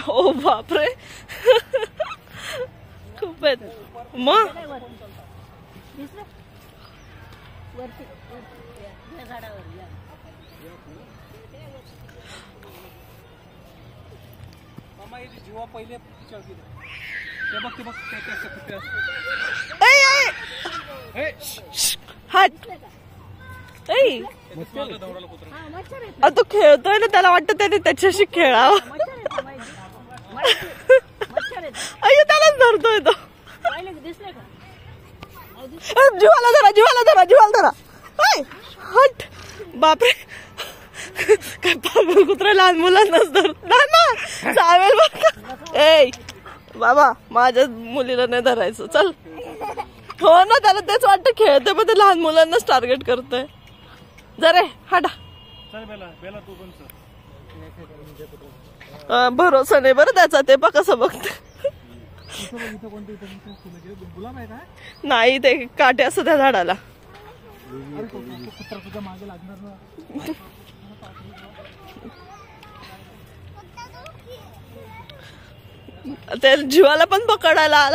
ओ बापरे खूप आहेत मग जीवा पहिले तो खेळतोय ना त्याला वाटतं त्याने त्याच्याशी खेळावं अय्यो त्यालाच धरतोय तो जीवाला धरा जीवाला धरा जीवाला धरा हट बापरे काय पागल कुत्रा लहान मुलांनाच धरत ना चावेल बघ ए बाबा माझ्या मुलीला नाही धरायचं चल हो ना त्याला तेच वाटतं खेळते पण ते लहान मुलांनाच टार्गेट करतोय जरे हटा भरोसा नाही बरं त्याचा ते पा कसं बघते नाही ते काटे असं त्या झाडाला त्या जीवाला पण पकडायला आला